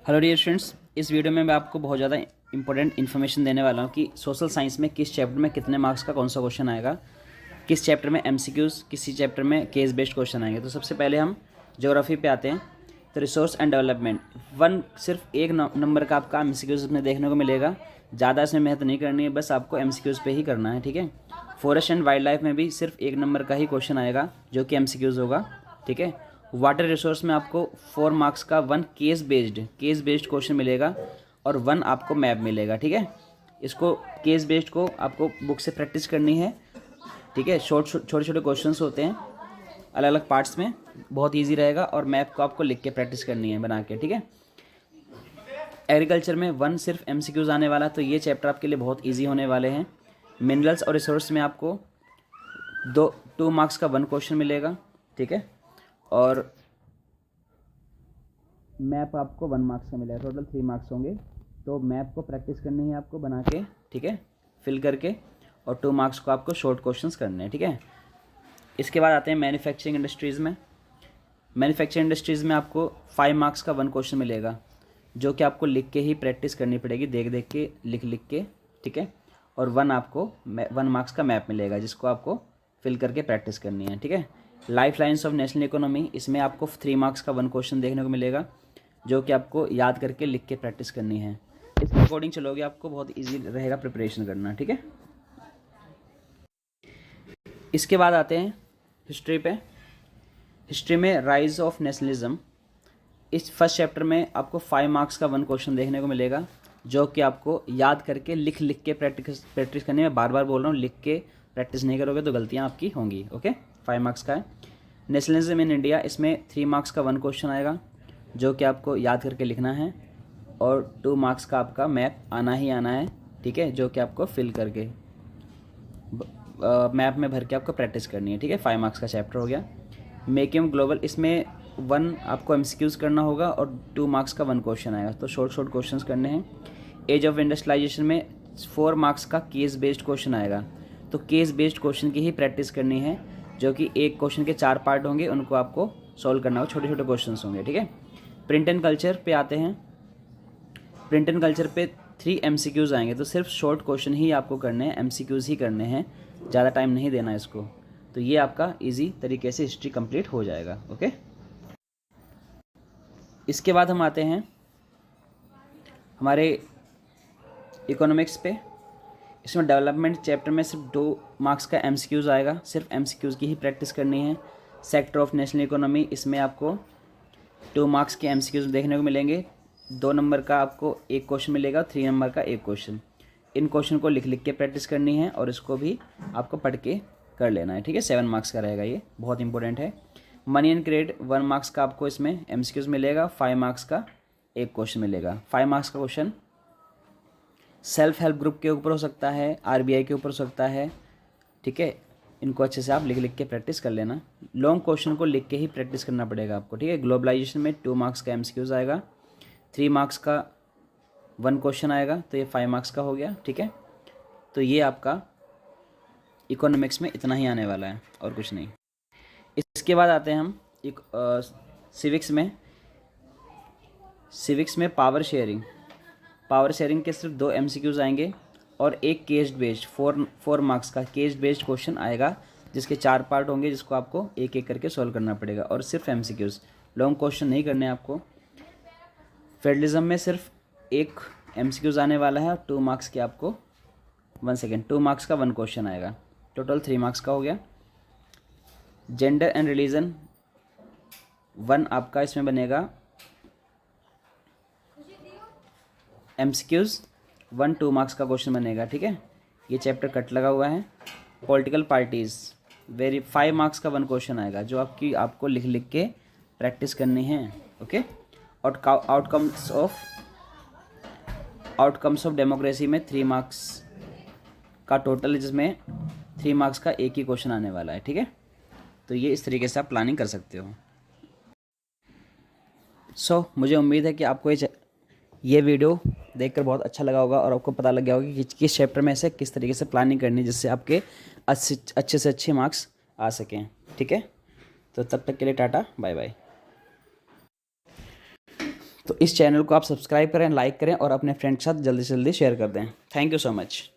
Hello dear students, इस video में मैं आपको बहुत ज़्यादा इंपॉर्टेंट इन्फॉर्मेशन देने वाला हूँ कि सोशल साइंस में किस चैप्टर में कितने मार्क्स का कौन सा क्वेश्चन आएगा, किस चैप्टर में एमसीक्यूज़, किसी चैप्टर में केस बेस्ड क्वेश्चन आएंगे। तो सबसे पहले हम ज्योग्राफी पे आते हैं। तो रिसोर्स एंड डेवलपमेंट सिर्फ एक नंबर का आपका एमसीक्यूज़ में देखने को मिलेगा। ज़्यादा इसमें मेहनत नहीं करनी है, बस आपको एमसीक्यूज़ पे ही करना है, ठीक है। फॉरेस्ट एंड वाइल्ड लाइफ में भी सिर्फ एक नंबर का ही क्वेश्चन आएगा जो कि एमसीक्यूज़ होगा, ठीक है। वाटर रिसोर्स में आपको 4 मार्क्स का वन केस बेस्ड क्वेश्चन मिलेगा और 1 आपको मैप मिलेगा, ठीक है। इसको केस बेस्ड को आपको बुक से प्रैक्टिस करनी है, ठीक है। छोटे छोटे क्वेश्चंस होते हैं अलग अलग पार्ट्स में, बहुत इजी रहेगा। और मैप को आपको लिख के प्रैक्टिस करनी है बना के, ठीक है। एग्रीकल्चर में 1 सिर्फ एमसीक्यूज आने वाला, तो ये चैप्टर आपके लिए बहुत ईजी होने वाले हैं। मिनरल्स और रिसोर्स में आपको 2 मार्क्स का 1 क्वेश्चन मिलेगा, ठीक है। और मैप आपको 1 मार्क्स का मिलेगा, टोटल 3 मार्क्स होंगे। तो मैप को प्रैक्टिस करनी है आपको बना के, ठीक है, फिल करके। और 2 मार्क्स को आपको शॉर्ट क्वेश्चंस करने हैं, ठीक है। इसके बाद आते हैं मैन्युफैक्चरिंग इंडस्ट्रीज़ में। मैन्युफैक्चरिंग इंडस्ट्रीज़ में आपको 5 मार्क्स का 1 क्वेश्चन मिलेगा, जो कि आपको लिख के ही प्रैक्टिस करनी पड़ेगी, देख देख के, लिख के, ठीक है। और 1 आपको 1 मार्क्स का मैप मिलेगा, जिसको आपको फिल करके प्रैक्टिस करनी है, ठीक है। Life lines of national economy, इसमें आपको 3 मार्क्स का 1 क्वेश्चन देखने को मिलेगा, जो कि आपको याद करके लिख के प्रैक्टिस करनी है। इसके अकॉर्डिंग चलोगे आपको बहुत ईजी रहेगा प्रिपरेशन करना, ठीक है। इसके बाद आते हैं हिस्ट्री पे। हिस्ट्री में राइज ऑफ नेशनलिज्म, इस फर्स्ट चैप्टर में आपको 5 मार्क्स का 1 क्वेश्चन देखने को मिलेगा, जो कि आपको याद करके लिख के प्रैक्टिस करनी है। मैं बार बार बोल रहा हूँ, लिख के प्रैक्टिस नहीं करोगे तो गलतियाँ आपकी होंगी, ओके। 5 मार्क्स का है। नेशनलिज्म इन इंडिया, इसमें 3 मार्क्स का 1 क्वेश्चन आएगा, जो कि आपको याद करके लिखना है। और 2 मार्क्स का आपका मैप आना ही आना है, ठीक है, जो कि आपको फिल करके मैप में भर के आपको प्रैक्टिस करनी है, ठीक है। 5 मार्क्स का चैप्टर हो गया। मेकिंग ग्लोबल, इसमें 1 आपको एमसीक्यूज करना होगा और 2 मार्क्स का 1 क्वेश्चन आएगा, तो शॉर्ट क्वेश्चंस करने हैं। एज ऑफ इंडस्ट्रियलाइजेशन में 4 मार्क्स का केस बेस्ड क्वेश्चन आएगा, तो केस बेस्ड क्वेश्चन की ही प्रैक्टिस करनी है, जो कि एक क्वेश्चन के 4 पार्ट होंगे, उनको आपको सॉल्व करना होगा, छोटे छोटे क्वेश्चन होंगे, ठीक है। प्रिंट एंड कल्चर पे आते हैं। प्रिंट एंड कल्चर पे 3 एमसीक्यूज़ आएंगे, तो सिर्फ शॉर्ट क्वेश्चन ही आपको करने हैं, एमसीक्यूज़ ही करने हैं, ज़्यादा टाइम नहीं देना इसको। तो ये आपका इजी तरीके से हिस्ट्री कंप्लीट हो जाएगा, ओके। इसके बाद हम आते हैं हमारे इकोनॉमिक्स पे। इसमें डेवलपमेंट चैप्टर में सिर्फ 2 मार्क्स का एमसीक्यूज़ आएगा, सिर्फ एमसीक्यूज़ की ही प्रैक्टिस करनी है। सेक्टर ऑफ नेशनल इकोनॉमी, इसमें आपको 2 मार्क्स के एमसीक्यूज़ देखने को मिलेंगे। 2 नंबर का आपको 1 क्वेश्चन मिलेगा, 3 नंबर का 1 क्वेश्चन। इन क्वेश्चन को लिख के प्रैक्टिस करनी है और इसको भी आपको पढ़ के कर लेना है, ठीक है। 7 मार्क्स का रहेगा, ये बहुत इंपॉर्टेंट है। मनी एंड क्रेडिट, 1 मार्क्स का आपको इसमें एमसीक्यूज़ मिलेगा, 5 मार्क्स का 1 क्वेश्चन मिलेगा। 5 मार्क्स का क्वेश्चन सेल्फ हेल्प ग्रुप के ऊपर हो सकता है, आरबीआई के ऊपर हो सकता है, ठीक है। इनको अच्छे से आप लिख के प्रैक्टिस कर लेना। लॉन्ग क्वेश्चन को लिख के ही प्रैक्टिस करना पड़ेगा आपको, ठीक है। ग्लोबलाइजेशन में 2 मार्क्स का एमसीक्यूज़ आएगा, 3 मार्क्स का 1 क्वेश्चन आएगा, तो ये 5 मार्क्स का हो गया, ठीक है। तो ये आपका इकोनॉमिक्स में इतना ही आने वाला है और कुछ नहीं। इसके बाद आते हैं हम एक सिविक्स में। सिविक्स में पावर शेयरिंग के सिर्फ 2 एमसीक्यूज़ आएंगे और एक केस बेस्ड 4 मार्क्स का केस बेस्ड क्वेश्चन आएगा, जिसके 4 पार्ट होंगे, जिसको आपको एक एक करके सॉल्व करना पड़ेगा और सिर्फ एमसीक्यूज़, लॉन्ग क्वेश्चन नहीं करने आपको। फेडरलिज्म में सिर्फ एक एमसीक्यूज़ आने वाला है और 2 मार्क्स के आपको 2 मार्क्स का 1 क्वेश्चन आएगा, टोटल 3 मार्क्स का हो गया। जेंडर एंड रिलीजन 1 आपका इसमें बनेगा एमसीक्यूज़, 2 मार्क्स का क्वेश्चन बनेगा, ठीक है। ये चैप्टर कट लगा हुआ है। पॉलिटिकल पार्टीज़ 5 मार्क्स का 1 क्वेश्चन आएगा, जो आपको लिख के प्रैक्टिस करनी है, ओके। और आउटकम्स ऑफ डेमोक्रेसी में 3 मार्क्स का टोटल, जिसमें 3 मार्क्स का एक ही क्वेश्चन आने वाला है, ठीक है। तो ये इस तरीके से आप प्लानिंग कर सकते हो। मुझे उम्मीद है कि आपको ये वीडियो देखकर बहुत अच्छा लगा होगा और आपको पता लग गया होगा कि किस चैप्टर में से किस तरीके से प्लानिंग करनी है, जिससे आपके अच्छे से अच्छे मार्क्स आ सकें, ठीक है। तो तब तक के लिए टाटा, बाय बाय। तो इस चैनल को आप सब्सक्राइब करें, लाइक करें और अपने फ्रेंड के साथ जल्दी से जल्दी शेयर कर दें। Thank you so much.